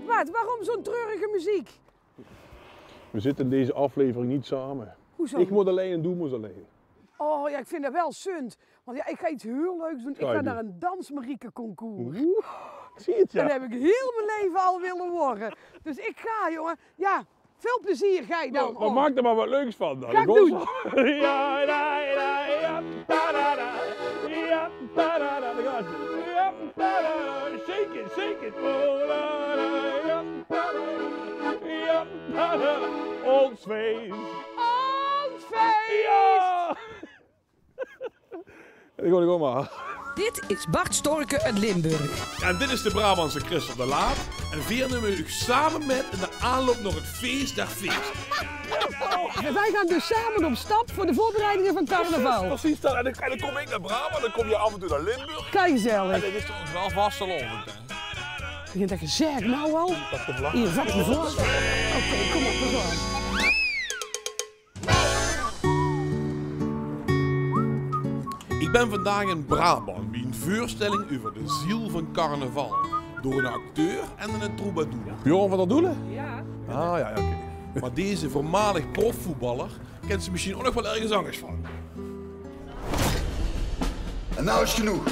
Bart, waarom zo'n treurige muziek? We zitten in deze aflevering niet samen. Hoezo? Ik moet alleen en doe moet alleen. Oh ja, ik vind dat wel sunt. Want ja, ik ga iets heel leuks doen. Ik ga naar een Dansmarieke concours. Ik zie het, ja. En dat heb ik heel mijn leven al willen worden. Dus ik ga, jongen. Ja, veel plezier ga je dan. Maar maak er maar wat leuks van dan. Ga ik doen. Ja, daar gaat het. Shake it. Ons feest. Ons feest. Ja. Ik hoor gewoon maar. Dit is Bart Storke uit Limburg. En dit is de Brabantse Christel de Laat. En vieren we u samen met in de aanloop nog het feest der feest. En wij gaan dus samen op stap voor de voorbereidingen van carnaval. Precies dat. En dan kom ik naar Brabant, dan kom je af en toe naar Limburg. Kijk gezellig. En dit is toch wel vastelovend, hè? Begint dat gezegd nou al? Hier, zak me voor. Oké, kom op, we gaan. Ik ben vandaag in Brabant bij een voorstelling over de ziel van carnaval. Door een acteur en een troubadour. Bjorn van der Doelen? Ja. Ah ja, oké. Maar deze voormalig profvoetballer kent ze misschien ook nog wel ergens anders van. En nou is genoeg.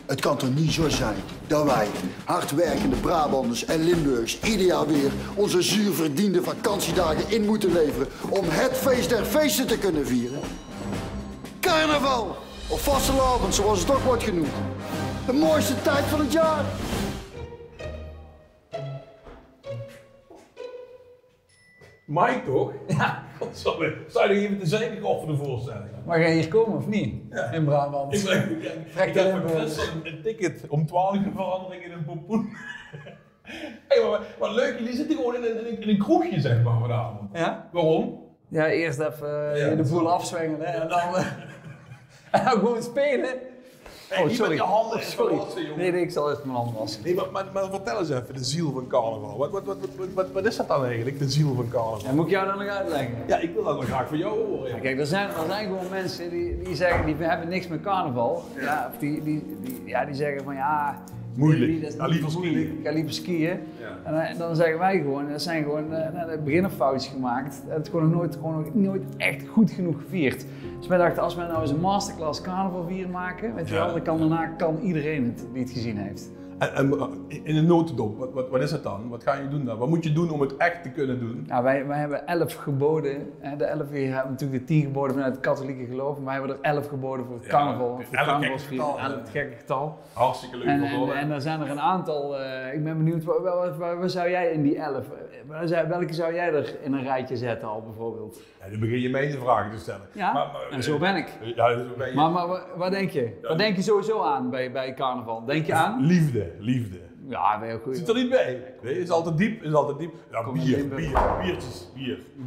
Het kan toch niet zo zijn dat wij, hardwerkende Brabanders en Limburgers, ieder jaar weer onze zuurverdiende vakantiedagen in moeten leveren om het feest der feesten te kunnen vieren? Carnaval, of vastelavond zoals het ook wordt genoemd. De mooiste tijd van het jaar. Mike toch? Ja. Sorry, sta je even te zeiken over de voorstelling? Maar ga je hier komen of niet? Ja. In Brabant. Ik heb van Christel een ticket om 12 uur verandering in een pompoen. Hey, maar wat leuk, jullie zitten gewoon in een kroegje zeg maar vanavond. Ja? Waarom? Ja, eerst even de boel afzwengelen en dan, en dan gewoon spelen. Hey, Oh, sorry. Met je handen Sorry. wassen, jongen. Nee, ik zal eerst mijn handen wassen. Nee, maar vertel eens even, de ziel van carnaval. Wat is dat dan eigenlijk, de ziel van carnaval? Ja, moet ik jou dan nog uitleggen? Ja, ik wil dat wel graag van jou horen. Ja, kijk, er zijn gewoon mensen die zeggen, die hebben niks met carnaval. Ja, of die zeggen van ja... Moeilijk. Dat is Ja, niet liever moeilijk. skiën. Ik ga liever skiën. Ja. En dan zeggen wij gewoon, dat zijn gewoon beginnerfoutjes gemaakt. Het is gewoon nog nooit echt goed genoeg gevierd. Dus wij dachten, als wij nou eens een masterclass carnaval vieren maken, weet je wel, dan kan iedereen het die het gezien heeft. En in een notendop, wat is het dan? Wat ga je doen dan? Wat moet je doen om het echt te kunnen doen? Nou, wij hebben 11 geboden. De 11, je hebt natuurlijk de 10 geboden vanuit het katholieke geloof, maar wij hebben er 11 geboden voor het carnaval. Voor het carnavalsvieren. 11 gekke getal. Hartstikke leuk. En er zijn er een aantal, ik ben benieuwd, waar zou jij in die 11, welke zou jij er in een rijtje zetten al bijvoorbeeld? Ja, dan begin je mij de vragen te stellen. Ja, en zo ben ik. Ja, zo ben je. Maar wat denk je? Wat denk je sowieso aan bij carnaval? Denk je aan? Liefde. Ja, ben je ook goed. Zit er niet bij? Nee, is altijd diep. Ja, Kom bier. in Bier.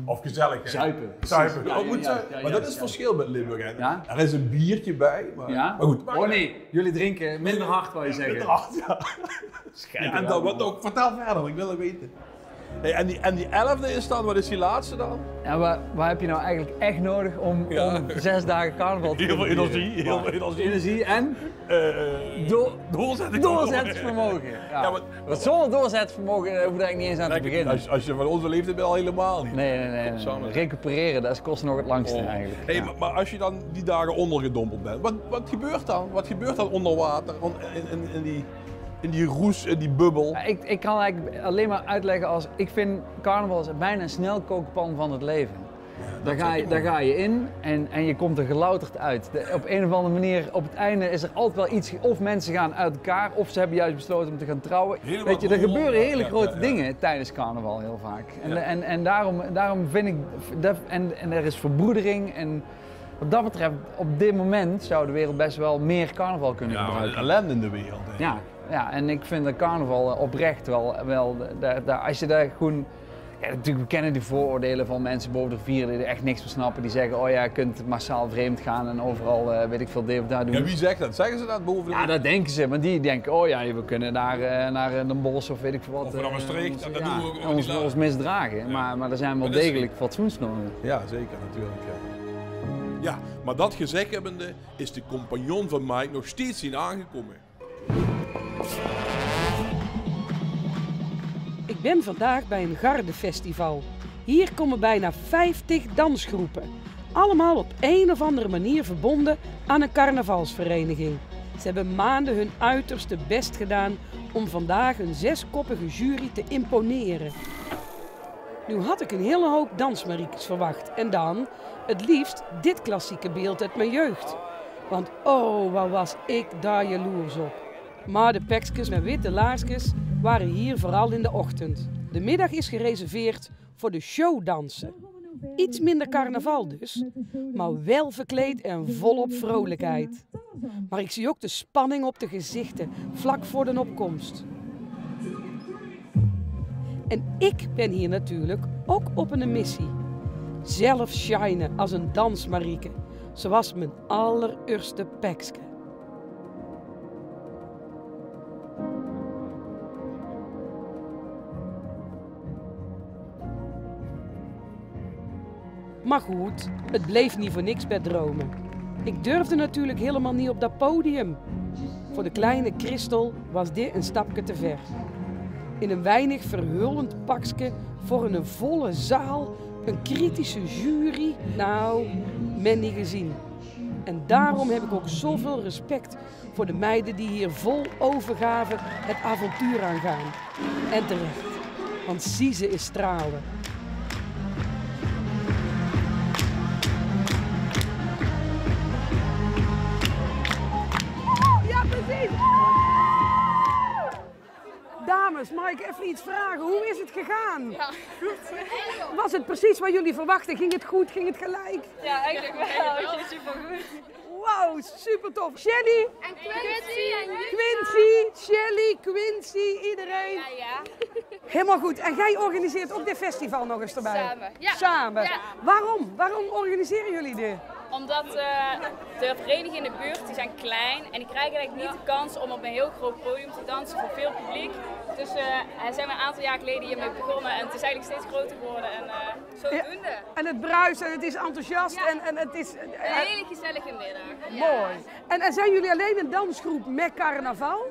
Of gezellig. Hè? Zuipen. Zuipen. Ja, Ook moet ja, zuipen. ja, Maar ja, dat is het verschil met Limburg. Hè? Ja? Er is een biertje bij. Maar, Ja? maar goed. Oh nee, jullie drinken minder hard, wou je zeggen. Minder hard, ja. Ja, en dan wat ook? Vertel verder, ik wil het weten. Hey, en die 11e is dan, wat is die laatste dan? En waar heb je nou eigenlijk echt nodig om 6 dagen carnaval te Heel veel vieren? energie, heel veel energie. Energie en doorzettingsvermogen. Ja. Want zonder doorzettingsvermogen hoef je eigenlijk niet eens aan te beginnen. Als je van onze leeftijd bent, al helemaal niet. Nee. Recupereren, dat kost nog het langste eigenlijk. Hey, Ja. maar als je dan die dagen ondergedompeld bent, wat gebeurt dan? Wat gebeurt dan onder water, in die roes, in die bubbel? Ja, ik kan eigenlijk alleen maar uitleggen als, ik vind carnaval is bijna een snelkookpan van het leven. Daar ga je in en je komt er gelouterd uit. Op een of andere manier, op het einde is er altijd wel iets, of mensen gaan uit elkaar, of ze hebben juist besloten om te gaan trouwen. Helemaal Weet je, er gebeuren hele ja, grote ja. dingen tijdens carnaval heel vaak. Ja. En daarom vind ik, en er is verbroedering en wat dat betreft, op dit moment zou de wereld best wel meer carnaval kunnen Ja, gebruiken. ellende in de wereld. Hè. Ja, en ik vind dat carnaval oprecht wel als je daar gewoon... Ja, natuurlijk, we kennen die vooroordelen van mensen boven de 4 die er echt niks van snappen. Die zeggen, oh ja, je kunt massaal vreemd gaan en overal, weet ik veel, dit of dat doen. Ja, wie zegt dat? Zeggen ze dat boven de... Ja, dat denken ze, maar die denken, oh ja, we kunnen naar Den Bosch of weet ik veel wat. Of naar Maastricht, dat doen we gewoon niet ons misdragen. Ja. Maar er zijn wel Maar dat is- degelijk fatsoensnormen. Ja, zeker, natuurlijk. Ja, maar dat gezegd hebbende is de compagnon van Mike nog steeds niet aangekomen. ben vandaag bij een gardefestival. Hier komen bijna 50 dansgroepen. Allemaal op een of andere manier verbonden aan een carnavalsvereniging. Ze hebben maanden hun uiterste best gedaan om vandaag een 6-koppige jury te imponeren. Nu had ik een hele hoop dansmariekes verwacht. En dan, het liefst, dit klassieke beeld uit mijn jeugd. Want oh, wat was ik daar jaloers op. Maar de pekskes met witte laarsjes waren hier vooral in de ochtend. De middag is gereserveerd voor de showdansen. Iets minder carnaval dus, maar wel verkleed en volop vrolijkheid. Maar ik zie ook de spanning op de gezichten vlak voor de opkomst. En ik ben hier natuurlijk ook op een missie. Zelf shinen als een dansmarieke, zoals mijn allereerste pekske. Maar goed, het bleef niet voor niks bij dromen. Ik durfde natuurlijk helemaal niet op dat podium. Voor de kleine Christel was dit een stapje te ver. In een weinig verhullend pakje voor een volle zaal, een kritische jury, nou, men niet gezien. En daarom heb ik ook zoveel respect voor de meiden die hier vol overgave het avontuur aangaan. En terecht, want zie ze is stralen. Dames, mag ik even iets vragen? Hoe is het gegaan? Ja, goed. Was het precies wat jullie verwachten? Ging het goed? Ging het gelijk? Ja, eigenlijk wel. Super goed. Wauw, super tof. Shelly? En Quincy. Quincy, Shelly, Quincy, iedereen. Ja. Helemaal goed. En jij organiseert ook dit festival nog eens erbij? Samen. Ja. Samen. Ja. Waarom? Waarom organiseren jullie dit? Omdat de verenigingen in de buurt die zijn klein en die krijgen eigenlijk niet de kans om op een heel groot podium te dansen voor veel publiek. Dus zijn we een aantal jaar geleden hiermee begonnen en het is eigenlijk steeds groter geworden en zodoende. Ja, en het bruist en het is enthousiast Ja. en het is... Een hele gezellige middag. Mooi. En zijn jullie alleen een dansgroep met carnaval?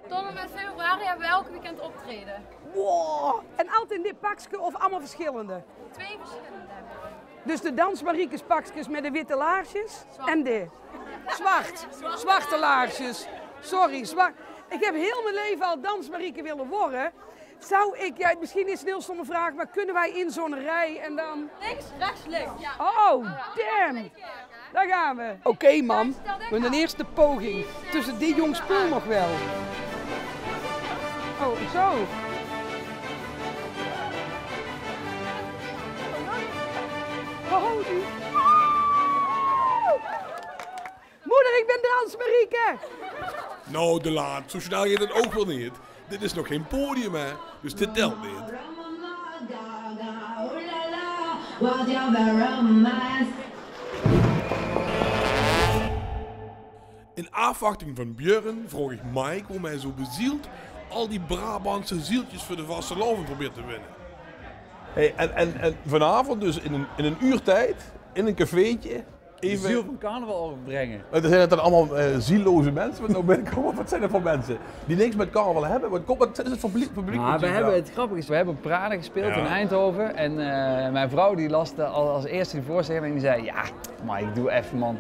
Tot en met februari hebben we elk weekend optreden. Wow. En altijd in dit pakje of allemaal verschillende? 2 verschillende hebben we. Dus de dansmariekes pakjes met de witte laarsjes en de zwart. Zwarte laarsjes. Sorry, zwart. Ik heb heel mijn leven al dansmarieke willen worden. Zou ik, ja, misschien is het een heel stomme vraag, maar kunnen wij in zo'n rij en dan... Links, rechts, links. Ja. Oh, damn. Daar gaan we. Oké, mam. Met een eerste poging. Tussen die jong spul nog wel. Oh, zo. Holy. Moeder, ik ben dansmarieke. Nou, De Laan, zo snel gaat het ook wel niet. Dit is nog geen podium, hè. Dus dit telt niet. In afwachting van Björn vroeg ik Mike hoe mij zo bezield al die Brabantse zieltjes voor de vastelavond probeert te winnen. Hey, en vanavond dus in een uur tijd, in een cafeetje, De even... ziel van carnaval overbrengen. Zijn het dan allemaal zieloze mensen wat nou binnenkomen? Wat zijn dat voor mensen die niks met carnaval hebben? Wat is het voor publiek? Maar we hebben, het grappige is, we hebben op Prada gespeeld in Eindhoven en mijn vrouw die las als eerste die voorstelling en die zei, ja, maar ik doe even man.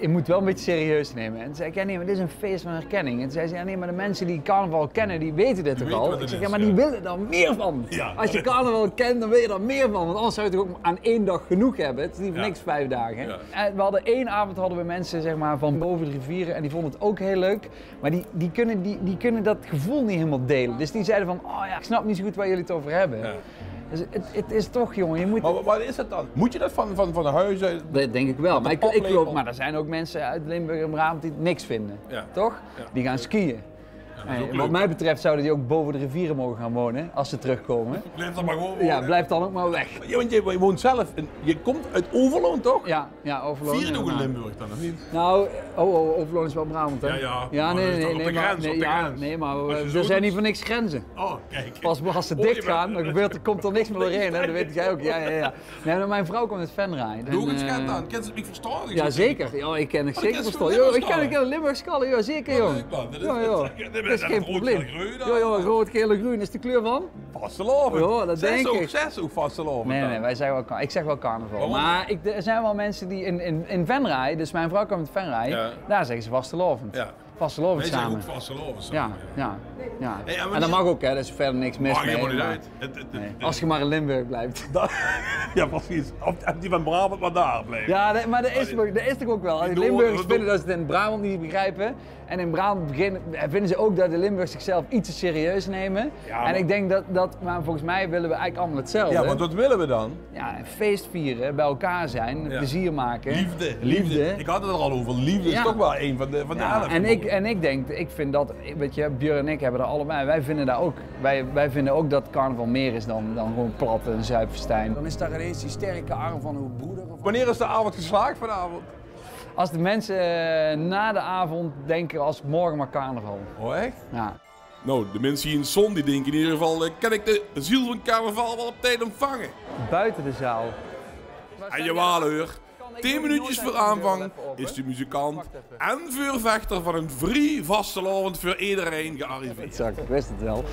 Je moet wel een beetje serieus nemen. En toen zei ik, ja nee, maar dit is een feest van herkenning. En toen zei ze, ja nee, maar de mensen die carnaval kennen, die weten dit toch al? Ik zeg, ja maar die willen er meer van. Ja. Als je carnaval kent, dan wil je er meer van. Want anders zou je toch ook aan 1 dag genoeg hebben. Het is niet voor niks 5 dagen. Ja. En we hadden 1 avond hadden we mensen zeg maar, van boven de rivieren en die vonden het ook heel leuk. Maar die kunnen dat gevoel niet helemaal delen. Dus die zeiden van, oh ja, ik snap niet zo goed waar jullie het over hebben. Ja. Dus het is toch, jongen, je moet... Maar wat is het dan? Moet je dat van de huizen? Dat denk ik wel. Maar ik oplepel. geloof, maar er zijn ook mensen uit Limburg en Brabant die het niks vinden. Ja. Toch? Ja. Die gaan skiën. dat is ook En leuk. wat mij betreft zouden die ook boven de rivieren mogen gaan wonen als ze terugkomen. Blijf dan maar gewoon wonen. Ja, blijf dan ook maar weg. Ja, want je woont zelf, je komt uit Overloon toch? Ja, Overloon. Vier je nog in inderdaad. Limburg dan, of niet? Nou, Overloon is wel Brabant, hè? Ja, maar dat is toch op de maar, grens, op de grens. nee, maar Als je zo er zijn doet- niet voor niks grenzen. Oh, kijk. Pas als ze dicht gaan, dan komt er niks meer doorheen, hè? Dat weet jij ook. Ja. Nee, maar mijn vrouw komt uit Venray. Doe En, eens schijn aan, ken ze het niet verstaan? Ja, zeker. Ja, ik ken het zeker ken ze verstaan. van Yo, ik Limburg ken een Limburgse kallen, ja zeker, Ja, jong. leuk, man. Dat is- Ja, joh. dat is is geen probleem. Joh, rood, geel en groen is de kleur van? Vastelovend. Ja, dat denk ik. Zes ook vastelovend. Nee, wij zeggen wel, ik zeg wel carnaval. Maar er zijn wel mensen die in Venray, dus mijn vrouw komt uit Venray, daar zeggen ze vastelovend. Ja. Vastelovend samen. Wij zeggen ook vastelovend samen. Ja. Hey, en dat mag ook, hè, er is verder niks mis Mag mee. helemaal niet maar- uit. nee. Als je maar in Limburg blijft. Ja, precies. Of die van Brabant maar daar blijft. Ja, maar dat is toch ook wel. De Limburgers vinden dat ze het in Brabant niet begrijpen. En in Brabant vinden ze ook dat de Limburgers zichzelf iets te serieus nemen. Ja, en ik denk maar volgens mij willen we eigenlijk allemaal hetzelfde. Ja, want wat willen we dan? Ja, een feest vieren, bij elkaar zijn, plezier maken. Liefde. Ik had het er al over. Liefde is toch wel een van de elf. En ik vind dat, weet je, Björn en ik hebben er allebei, wij vinden ook dat carnaval meer is dan gewoon plat en zuipfestijn. Dan is daar ineens die sterke arm van uw broeder. Wanneer is de avond geslaagd vanavond? Als de mensen na de avond denken als morgen maar carnaval. Oh echt? Ja. Nou, de mensen hier in Zon die denken in ieder geval, kan ik de ziel van carnaval wel op tijd ontvangen? Buiten de zaal. En jawel hoor. 10 minuutjes voor aanvang is de muzikant en vuurvechter van een vrij vastelovend voor iedereen gearriveerd. Exact, ik wist het wel.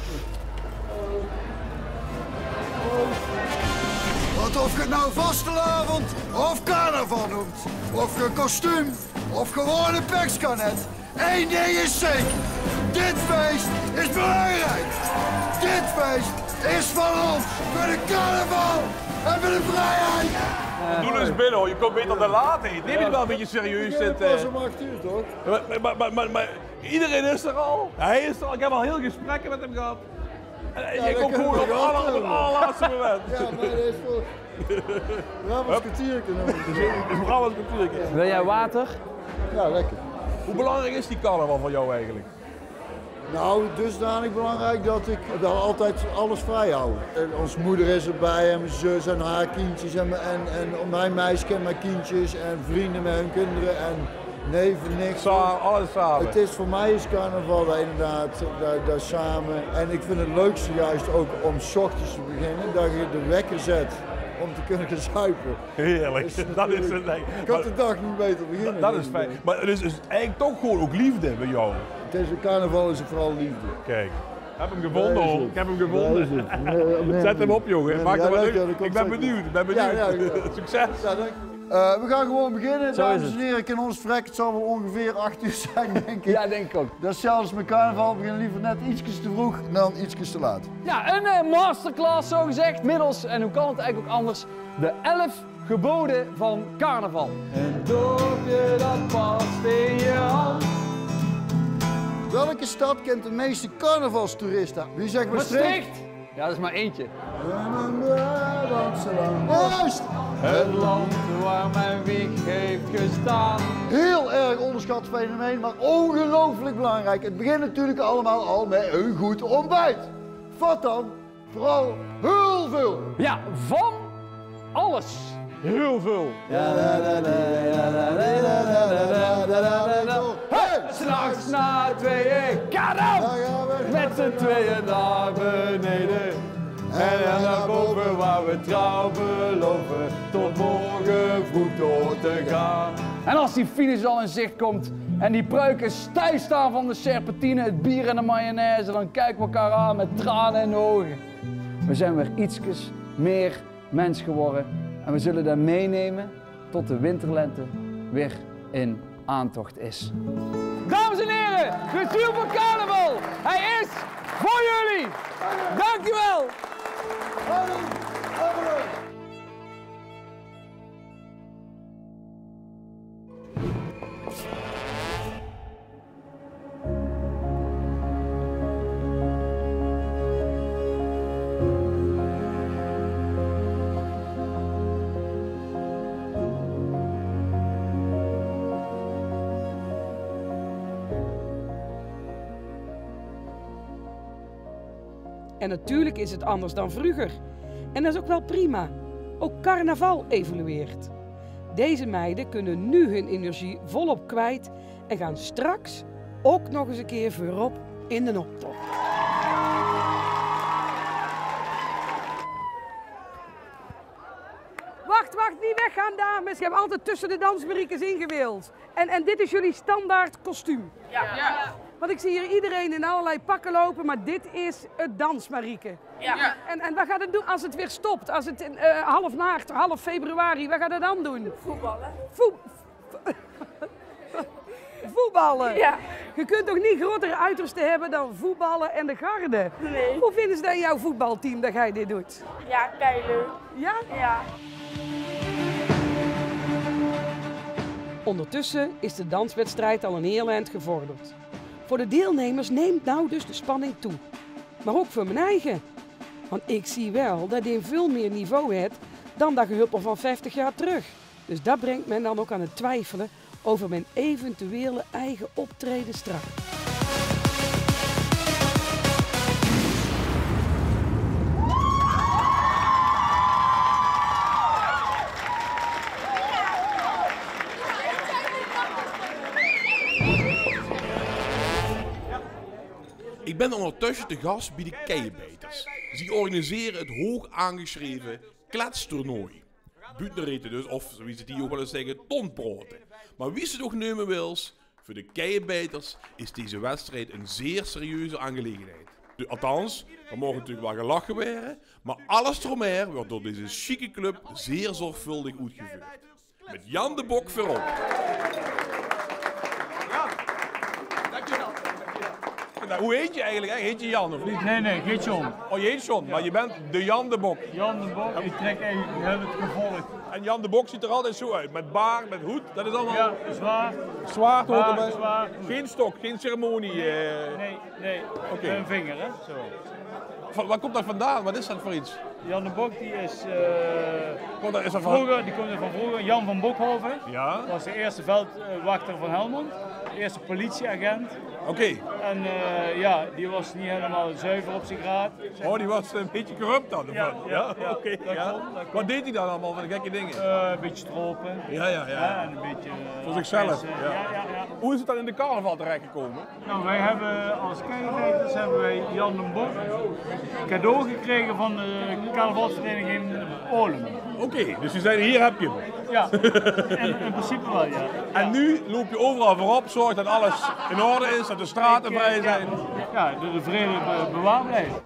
Want of je het nou vastelavond of carnaval noemt, of je kostuum of gewoon een pekskanet, één ding is zeker. Dit feest is belangrijk. Dit feest is van ons, voor de carnaval en voor de vrijheid. Doe eens binnen hoor, je komt beter dan laat eten. Neem je het wel een beetje serieus dit? Dat was om 8 uur toch? Maar iedereen is er al. Hij is er al. Ik heb al heel gesprekken met hem gehad. En je komt gewoon op het allerlaatste moment. Ja, maar dat is voor... Brabants kwartiertje. Het Brabants kwartiertje. Wil jij water? Ja, lekker. Hoe belangrijk is die carnaval voor jou eigenlijk? Nou, dusdanig belangrijk dat ik wel altijd alles vrij hou. En onze moeder is erbij en mijn zus en haar kindjes en mijn meisje en mijn kindjes en vrienden met hun kinderen en neven, niks. Alles samen. Het is voor mij is carnaval inderdaad daar samen. En ik vind het leukste juist ook om 's ochtends te beginnen, dat je de wekker zet om te kunnen gaan zuipen. Heerlijk. Dat is het. Ik kan de dag niet beter beginnen. Dat is fijn. Maar het is eigenlijk toch gewoon ook liefde bij jou. Deze carnaval is vooral liefde. Kijk. Ik heb hem gevonden hoor. Ik heb hem gevonden. Zet hem op jongen. Maak er wat uit. Ik ben benieuwd. Ja, Succes. Ja, dank. We gaan gewoon beginnen, dames en heren. Ik kan ons verrek, het zal wel ongeveer 8 uur zijn, denk ik. Ja, denk ik ook. Dat is zelfs met carnaval. We beginnen liever net ietsjes te vroeg dan ietsjes te laat. Ja, een masterclass zo gezegd, middels, en hoe kan het eigenlijk ook anders, de 11 geboden van carnaval. Een doopje dat past in je hand. Welke stad kent de meeste carnavalstoeristen? Wie zegt Maastricht? Ja, dat is maar eentje. Juist! Het land waar mijn wieg heeft gestaan. Heel erg onderschat fenomeen, maar ongelooflijk belangrijk. Het begint natuurlijk allemaal al met een goed ontbijt. Wat dan? Vooral heel veel. Ja, van alles. Heel veel. Hey! S'nachts na 2 kadam! Met z'n tweeën naar beneden. En naar boven waar we trouw beloven tot morgen vroeg door te gaan. En als die finish al in zicht komt en die pruiken stijf staan van de serpentine, het bier en de mayonaise, dan kijken we elkaar aan met tranen in de ogen. We zijn weer ietsjes meer mens geworden en we zullen dat meenemen tot de winterlente weer in aantocht is. Dames en heren, de ziel van carnaval, hij is voor jullie. Dankjewel. En natuurlijk is het anders dan vroeger. En dat is ook wel prima. Ook carnaval evolueert. Deze meiden kunnen nu hun energie volop kwijt en gaan straks ook nog eens een keer voorop in de optocht. Wacht, niet weggaan dames. Je hebt altijd tussen de dansmariekes ingewild. En dit is jullie standaard kostuum. Ja. Want ik zie hier iedereen in allerlei pakken lopen, maar dit is het dans, Marieke. Ja. En wat gaat het doen als het weer stopt? Als het in half maart, half februari, wat gaat het dan doen? Voetballen. Voetballen? Ja. Je kunt toch niet grotere uitersten hebben dan voetballen en de garde? Nee. Hoe vinden ze dat in jouw voetbalteam dat jij dit doet? Ja, keileuk. Ja? Ja. Ondertussen is de danswedstrijd al een heel eind gevorderd. Voor de deelnemers neemt nou dus de spanning toe. Maar ook voor mijn eigen. Want ik zie wel dat je veel meer niveau hebt dan dat gehuppel van 50 jaar terug. Dus dat brengt men dan ook aan het twijfelen over mijn eventuele eigen optreden straks. Ik ben ondertussen te gast bij de Keienbeters. Ze organiseren het hoog aangeschreven kletstoernooi. Buitenreten dus, of zoals ze die ook wel eens zeggen, tonproten. Maar wie ze toch nemen wils, voor de Keienbeters is deze wedstrijd een zeer serieuze aangelegenheid. Althans, er mogen natuurlijk wel gelachen worden, maar alles eromheen wordt door deze chique club zeer zorgvuldig uitgevoerd. Met Jan de Bok voorop. Nou, hoe heet je eigenlijk? Heet je Jan of niet? Nee, ik heet John. Oh, je heet John, maar je bent de Jan de Bok. Jan de Bok, ik trek eigenlijk heel het gevolg. En Jan de Bok ziet er altijd zo uit, met baard, met hoed, dat is allemaal... Ja, zwaar. Zwaard hoort Baard, erbij. zwaar. Geen stok, geen ceremonie. Nee. Oké. Een vinger, hè? Zo. Waar komt dat vandaan? Wat is dat voor iets? Jan de Bok, die is, Komt dat van... die komt er van vroeger. Jan van Bokhoven. Ja? Was de eerste veldwachter van Helmond. De eerste politieagent. Oké. En die was niet helemaal zuiver op zijn graad. Oh, die was een beetje corrupt dan? Ja, Oké. dat Ja. klopt, dat klopt. Wat deed hij dan allemaal van de gekke dingen? Een beetje stropen. Ja. En een beetje... Voor zichzelf? afpersen. Ja. Hoe is het dan in de carnaval terechtgekomen? Nou, wij hebben als Keienbeters Jan de Bok cadeau gekregen van de carnavalsvereniging Olen. Oké, dus je zei hier heb je hem. Ja, in principe wel, ja. En nu loop je overal voorop, zorg dat alles in orde is, dat de straten vrij zijn. Ja, dat de vrede bewaard blijft.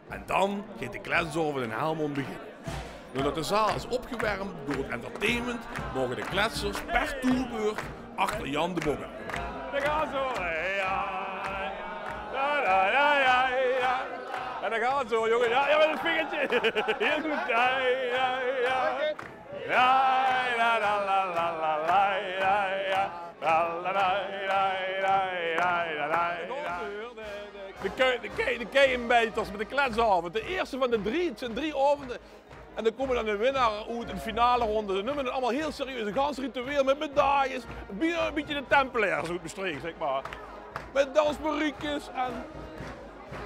En dan gaat de kletsdorven in Helmond beginnen. Doordat de zaal is opgewarmd door het entertainment, mogen de kletsers per toerbeurt achter Jan de Bok aan. Daar gaan zo. En dan gaat het zo, jongen. Ja, met een vingertje. Heel goed. De Keienbeters met de kletsavond. De eerste van de drie. Het zijn 3 avonden. En dan komen dan de winnaar uit in de finale ronde. Ze noemen het allemaal heel serieus. Een gans ritueel met medailles. Een beetje de tempelaars uit Maastricht, zeg maar. Met dansmariekjes en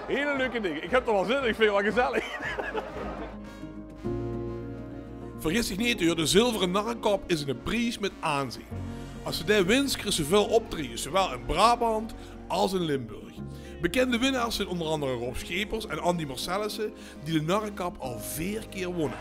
hele leuke dingen. Ik heb er wel zin in, ik vind het wel gezellig. Vergis zich niet, de zilveren narrenkop is een prijs met aanzien. Als ze daar wint, krijgen ze veel optredens, zowel in Brabant als in Limburg. Bekende winnaars zijn onder andere Rob Schepers en Andy Marcellissen, die de narrenkap al 4 keer wonnen.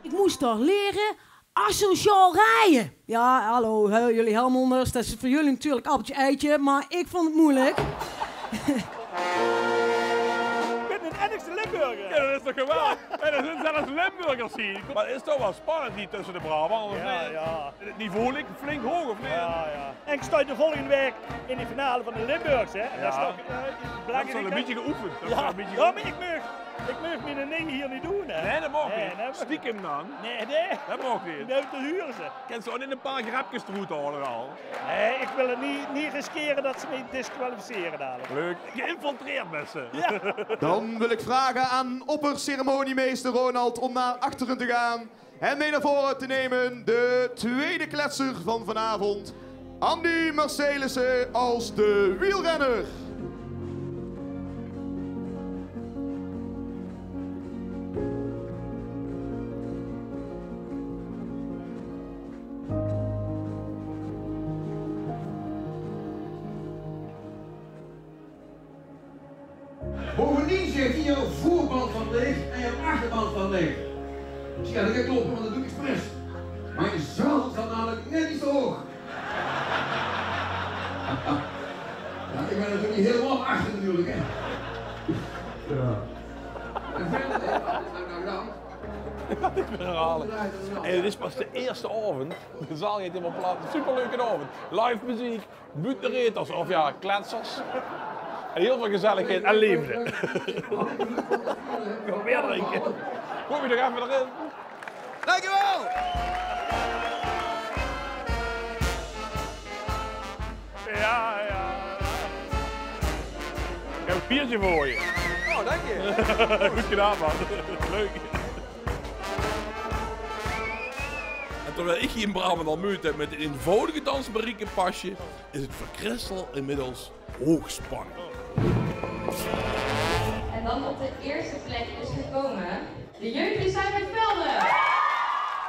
Ik moest toch leren asociaal rijden. Ja, hallo, jullie Helmonders, dat is voor jullie natuurlijk appeltje eitje, maar ik vond het moeilijk. Ik ben een enigste Limburger. Ja, dat is toch geweldig. En er zijn zelfs Limburgers hier. Maar het is toch wel spannend hier tussen de Brabanders. Ja. Het niveau ligt flink hoog, of niet? Ja. En ik sta de volgende week in de finale van de Limburgs, hè. Ja. Dat is toch Dat is belangrijk. wel een beetje geoefend. Ja, maar ik mag Ik mag mijn negen hier niet doen, hè? Nee, dat mag Nee, niet. dat mag Stiekem dan. Nee. Dat mag niet. Dat huren ze. Ken zo in een paar grapjes te moeten houden al. Nee, ik wil het niet riskeren dat ze me disqualificeren dadelijk. Leuk. Geïnfiltreerd met ze. Ja. Dan wil ik vragen aan opperceremoniemeester Ronald om naar achteren te gaan. En mee naar voren te nemen de tweede kletser van vanavond. Andy Marcelissen als de wielrenner. Bovendien zegt hij jouw voorband van leeg en jouw achterband van leeg. Zie je, dat gaat kloppen, want dat doe ik expres. Maar je zaal staat namelijk net iets te hoog. Ja, ik ben natuurlijk niet helemaal achter natuurlijk, hè. Ja. En verder, Dat is weer herhalen. En het is pas de eerste avond. De zaal gaat helemaal plat. Superleuke avond. Live muziek, butenreters of ja, kletsers. En heel veel gezelligheid en liefde. Nog meer drinken. Kom je nog even erin. Dankjewel! Ja. Ik heb een biertje voor je. Oh, dank je. Goed gedaan, man. Leuk. En terwijl ik hier in Brabant al moeite heb met een eenvoudige dansbariekenpasje, is het voor Christel inmiddels hoogspanning. En dan op de eerste plek is gekomen de jeugd zijn met velden.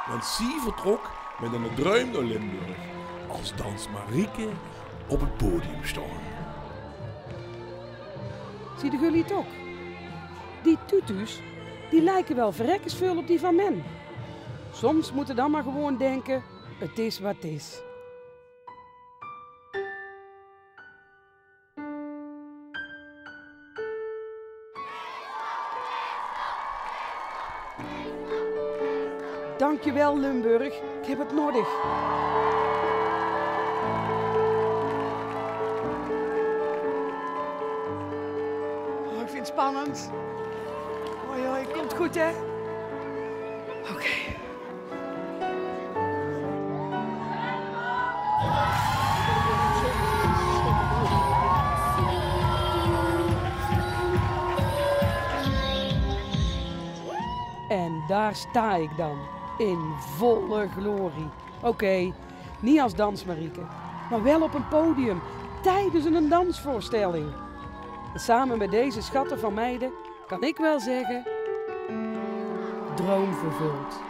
Want zij vertrok met een druim naar Limburg als dans Marieke op het podium staan. Zie de jullie het ook? Die tutus, die lijken wel verrekkers veel op die van men. Soms moeten dan maar gewoon denken, het is wat het is. Dankjewel Limburg, ik heb het nodig. Oh, ik vind het spannend. Hoi, komt goed hè? Oké. En daar sta ik dan, in volle glorie. Oké, niet als dansmarieke, maar wel op een podium, tijdens een dansvoorstelling. En samen met deze schatten van meiden kan ik wel zeggen, droom vervuld.